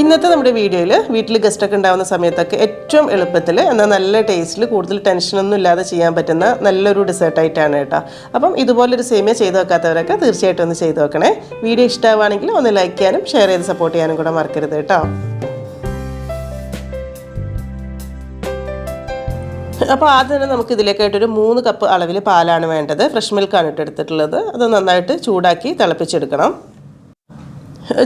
ഇന്നത്തെ നമ്മുടെ വീഡിയോയിൽ വീട്ടിൽ ഗസ്റ്റ് ഒക്കെ ഉണ്ടാവുന്ന സമയത്തൊക്കെ ഏറ്റവും എളുപ്പത്തിൽ എന്നാൽ നല്ല ടേസ്റ്റിൽ കൂടുതൽ ടെൻഷനൊന്നും ഇല്ലാതെ ചെയ്യാൻ പറ്റുന്ന നല്ലൊരു ഡെസേർട്ടായിട്ടാണ് കേട്ടോ. അപ്പം ഇതുപോലൊരു സേമിയ ചെയ്ത് വെക്കാത്തവരൊക്കെ തീർച്ചയായിട്ടും ഒന്ന് ചെയ്ത് വെക്കണേ. വീഡിയോ ഇഷ്ടമാവുകയാണെങ്കിൽ ഒന്ന് ലൈക്ക് ചെയ്യാനും ഷെയർ ചെയ്ത് സപ്പോർട്ട് ചെയ്യാനും കൂടെ മറക്കരുത് കേട്ടോ. അപ്പോൾ ആദ്യം തന്നെ നമുക്ക് ഇതിലേക്കായിട്ടൊരു 3 കപ്പ് അളവിൽ പാലാണ് വേണ്ടത്. ഫ്രഷ് മിൽക്കാണ് എടുത്തിട്ടുള്ളത്. അത് നന്നായിട്ട് ചൂടാക്കി തിളപ്പിച്ചെടുക്കണം.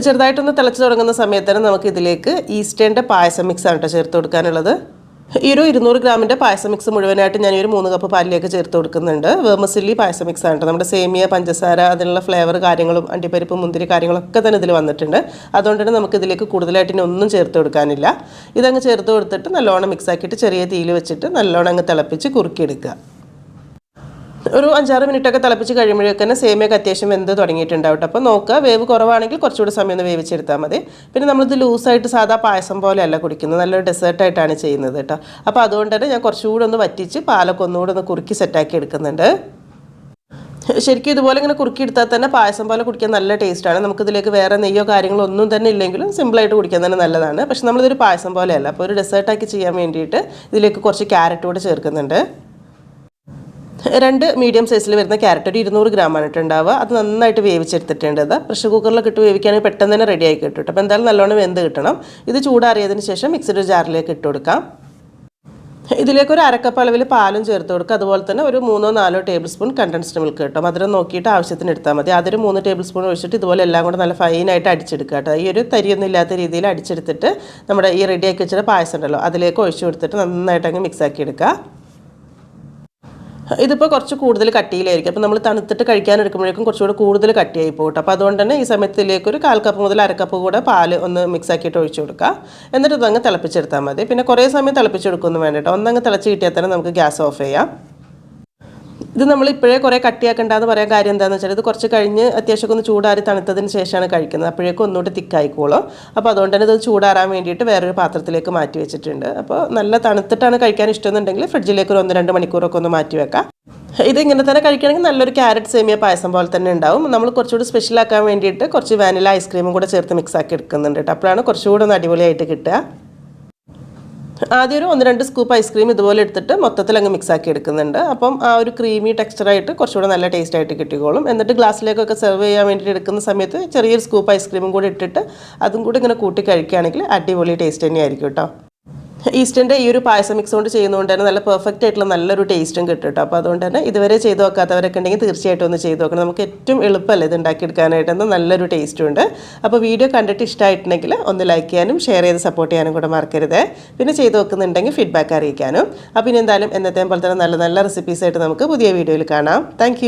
ചെറുതായിട്ടൊന്ന് തിളച്ച് തുടങ്ങുന്ന സമയത്ത് തന്നെ നമുക്ക് ഇതിലേക്ക് ഈസ്റ്റേൻ്റെ പായസം മിക്സാണ് കേട്ടോ ചേർത്ത് കൊടുക്കാനുള്ളത്. ഈ ഒരു 200 ഗ്രാമിൻ്റെ പായസം മിക്സ് മുഴുവനായിട്ട് ഞാൻ ഒരു 3 കപ്പ് പാലിലേക്ക് ചേർത്ത് കൊടുക്കുന്നുണ്ട്. വെർമസില്ലി പായസം മിക്സ് ആണ് കേട്ടോ. നമ്മുടെ സേമിയ, പഞ്ചസാര, അതിനുള്ള ഫ്ലേവർ കാര്യങ്ങളും അണ്ടിപ്പരിപ്പ്, മുന്തിരി കാര്യങ്ങളൊക്കെ തന്നെ ഇതിൽ വന്നിട്ടുണ്ട്. അതുകൊണ്ട് തന്നെ നമുക്ക് ഇതിലേക്ക് കൂടുതലായിട്ട് ഇനി ഒന്നും ചേർത്ത് കൊടുക്കാനില്ല. ഇതങ്ങ് ചേർത്ത് കൊടുത്തിട്ട് നല്ലോണം മിക്സ് ആക്കിയിട്ട് ചെറിയ തീയിൽ വെച്ചിട്ട് നല്ലോണം അങ്ങ് തിളപ്പിച്ച് കുറുക്കിയെടുക്കുക. ഒരു 5-6 മിനിറ്റൊക്കെ തിളപ്പിച്ച് കഴിയുമ്പോഴേക്ക് തന്നെ സേമിയൊക്കെ അത്യാവശ്യം വെന്ത് തുടങ്ങിയിട്ടുണ്ടാവും. അപ്പോൾ നോക്കുക, വേവ് കുറവാണെങ്കിൽ കുറച്ചുകൂടി സമയം ഒന്ന് വേവിച്ചെടുത്താൽ മതി. പിന്നെ നമ്മളിത് ലൂസായിട്ട് സാധാ പായസം പോലെയല്ല കുടിക്കുന്നത്, നല്ലൊരു ഡെസേർട്ടായിട്ടാണ് ചെയ്യുന്നത് കേട്ടോ. അപ്പോൾ അതുകൊണ്ട് തന്നെ ഞാൻ കുറച്ചുകൂടി ഒന്ന് വറ്റിച്ച് പാലൊക്കെ ഒന്നുകൂടി ഒന്ന് കുറുക്കി സെറ്റാക്കി എടുക്കുന്നുണ്ട്. ശരിക്കും ഇതുപോലെ ഇങ്ങനെ കുറുക്കി എടുത്താൽ തന്നെ പായസം പോലെ കുടിക്കാൻ നല്ല ടേസ്റ്റാണ്. നമുക്കിതിലേക്ക് വേറെ നെയ്യോ കാര്യങ്ങളോ ഒന്നും തന്നെ ഇല്ലെങ്കിലും സിമ്പിളായിട്ട് കുടിക്കാൻ തന്നെ നല്ലതാണ്. പക്ഷെ നമ്മളിതൊരു പായസം പോലെയല്ല. അപ്പോൾ ഒരു ഡെസേർട്ടാക്കി ചെയ്യാൻ വേണ്ടിയിട്ട് ഇതിലേക്ക് കുറച്ച് ക്യാരറ്റ് കൂടെ ചേർക്കുന്നുണ്ട്. 2 മീഡിയം സൈസിൽ വരുന്ന ക്യാരറ്റ് ഒരു 200 ഗ്രാമാണ് ഉണ്ടാവുക. അത് നന്നായിട്ട് വേവിച്ചെടുത്തിട്ടുണ്ട്. പ്രഷർ കുക്കറിലൊക്കെ ഇട്ട് വേവിക്കുകയാണെങ്കിൽ പെട്ടെന്ന് തന്നെ റെഡി ആയി കിട്ടും. അപ്പോൾ എന്തായാലും നല്ലോണം വെന്ത് കിട്ടണം. ഇത് ചൂടാറിയതിന് ശേഷം മിക്സിയുടെ ജാറിലേക്ക് ഇട്ട് കൊടുക്കാം. ഇതിലേക്ക് ഒരു 1/2 കപ്പ് അളവിൽ പാലും ചേർത്ത് കൊടുക്കുക. അതുപോലെ തന്നെ ഒരു 3-4 ടേബിൾ സ്പൂൺ കണ്ടൻസ്ഡ് മിൽക്ക് കേട്ടോ. മധുരം നോക്കിയിട്ട് ആവശ്യത്തിന് എടുത്താൽ മതി. അതൊരു 3 ടേബിൾ സ്പൂൺ ഒഴിച്ചിട്ട് ഇതുപോലെ എല്ലാം കൂടെ നല്ല ഫൈനായിട്ട് അടിച്ചെടുക്കുക കേട്ടോ. ഈ ഒരു തരിയൊന്നും ഇല്ലാത്ത രീതിയിൽ അടിച്ചെടുത്തിട്ട് നമ്മുടെ ഈ റെഡിയാക്കി വെച്ചിട്ട് പായസം ഉണ്ടല്ലോ അതിലേക്ക് ഒഴിച്ചു കൊടുത്തിട്ട് നന്നായിട്ട് അങ്ങ് മിക്സ് ആക്കി എടുക്കുക. ഇതിപ്പോൾ കുറച്ച് കൂടുതൽ കട്ടിയിലായിരിക്കും. അപ്പോൾ നമ്മൾ തണുത്തിട്ട് കഴിക്കാൻ എടുക്കുമ്പോഴേക്കും കുറച്ചുകൂടി കൂടുതൽ കട്ടിയായി പോകട്ടെ. അപ്പോൾ അതുകൊണ്ട് തന്നെ ഈ സമയത്തിലേക്ക് ഒരു 1/4 കപ്പ് മുതൽ 1/2 കപ്പ് കൂടെ പാല് ഒന്ന് മിക്സ് ആക്കിയിട്ട് ഒഴിച്ചു കൊടുക്കുക. എന്നിട്ട് ഇതങ്ങ് തിളപ്പിച്ചെടുത്താൽ മതി. പിന്നെ കുറേ സമയം തിളപ്പിച്ചെടുക്കൊന്നും വേണ്ട കേട്ടോ. ഒന്നങ്ങ് തിളച്ച് കിട്ടിയാൽ തന്നെ നമുക്ക് ഗ്യാസ് ഓഫ് ചെയ്യാം. ഇത് നമ്മൾ ഇപ്പോഴേ കുറേ കട്ടിയാക്കണ്ടെന്ന് പറയാൻ കാര്യം എന്താണെന്ന് വെച്ചാൽ ഇത് കുറച്ച് കഴിഞ്ഞ് അത്യാവശ്യം ഒന്ന് ചൂടാറി തണുത്തതിന് ശേഷമാണ് കഴിക്കുന്നത്. അപ്പോഴേക്കും ഒന്നുകൂടി തിക്കായിക്കോളും. അപ്പോൾ അതുകൊണ്ട് തന്നെ ഇത് ചൂടാറാൻ വേണ്ടിയിട്ട് വേറൊരു പാത്രത്തിലേക്ക് മാറ്റി വെച്ചിട്ടുണ്ട്. അപ്പോൾ നല്ല തണുത്തിട്ടാണ് കഴിക്കാൻ ഇഷ്ടമെന്നുണ്ടെങ്കിൽ ഫ്രിഡ്ജിലേക്ക് ഒരു 1-2 മണിക്കൂറൊക്കെ ഒന്ന് മാറ്റി വെക്കാം. ഇത് ഇങ്ങനെ തന്നെ കഴിക്കുകയാണെങ്കിൽ നല്ലൊരു ക്യാരറ്റ് സേമിയ പായസം പോലെ തന്നെ ഉണ്ടാവും. നമ്മൾ കുറച്ചുകൂടി സ്പെഷ്യലാക്കാൻ വേണ്ടിയിട്ട് കുറച്ച് വാനില ഐസ്ക്രീമും കൂടെ ചേർത്ത് മിക്സ് ആക്കി എടുക്കുന്നുണ്ട് കേട്ടോ. അപ്പോഴാണ് കുറച്ചുകൂടി ഒന്ന് അടിപൊളിയായിട്ട് കിട്ടുക. ആദ്യം ഒരു 1-2 സ്കൂപ്പ് ഐസ്ക്രീം ഇതുപോലെ എടുത്തിട്ട് മൊത്തത്തിൽ അങ്ങ് മിക്സ് ആക്കി എടുക്കുന്നുണ്ട്. അപ്പം ആ ഒരു ക്രീമി ടെക്സ്ചറായിട്ട് കുറച്ചുകൂടെ നല്ല ടേസ്റ്റ് ആയിട്ട് കിട്ടിക്കോളും. എന്നിട്ട് ഗ്ലാസ്സിലേക്കൊക്കെ സെർവ് ചെയ്യാൻ വേണ്ടിയിട്ട് എടുക്കുന്ന സമയത്ത് ചെറിയൊരു സ്കൂപ്പ് ഐസ്ക്രീമും കൂടി ഇട്ടിട്ട് അതും കൂടി ഇങ്ങനെ കൂട്ടി കഴിക്കുകയാണെങ്കിൽ അടിപൊളി ടേസ്റ്റ് തന്നെയായിരിക്കും കേട്ടോ. ഈസ്റ്റേൻ്റെ ഈ ഒരു പായസം മിക്സ് കൊണ്ട് ചെയ്യുന്നതുകൊണ്ട് തന്നെ നല്ല പെർഫെക്റ്റ് ആയിട്ടുള്ള നല്ലൊരു ടേസ്റ്റും കിട്ടും കേട്ടോ. അപ്പോൾ അതുകൊണ്ട് തന്നെ ഇതുവരെ ചെയ്ത് നോക്കാത്തവരൊക്കെ ഉണ്ടെങ്കിൽ തീർച്ചയായിട്ടും ഒന്ന് ചെയ്ത് നോക്കണം. നമുക്ക് ഏറ്റവും എളുപ്പമല്ലേ ഇത് ഉണ്ടാക്കിയെടുക്കാനായിട്ടെന്ന് നല്ലൊരു ടേസ്റ്റും ഉണ്ട്. അപ്പോൾ വീഡിയോ കണ്ടിട്ട് ഇഷ്ടമായിട്ടുണ്ടെങ്കിൽ ഒന്ന് ലൈക്ക് ചെയ്യാനും ഷെയർ ചെയ്ത് സപ്പോർട്ട് ചെയ്യാനും കൂടെ മറക്കരുത്. പിന്നെ ചെയ്ത് നോക്കുന്നുണ്ടെങ്കിൽ ഫീഡ്ബാക്ക് അറിയിക്കാനും. അപ്പോൾ ഇനി എന്തായാലും എന്നത്തെയും പോലെ തന്നെ നല്ല നല്ല റെസിപ്പീസായിട്ട് നമുക്ക് പുതിയ വീഡിയോയിൽ കാണാം. താങ്ക്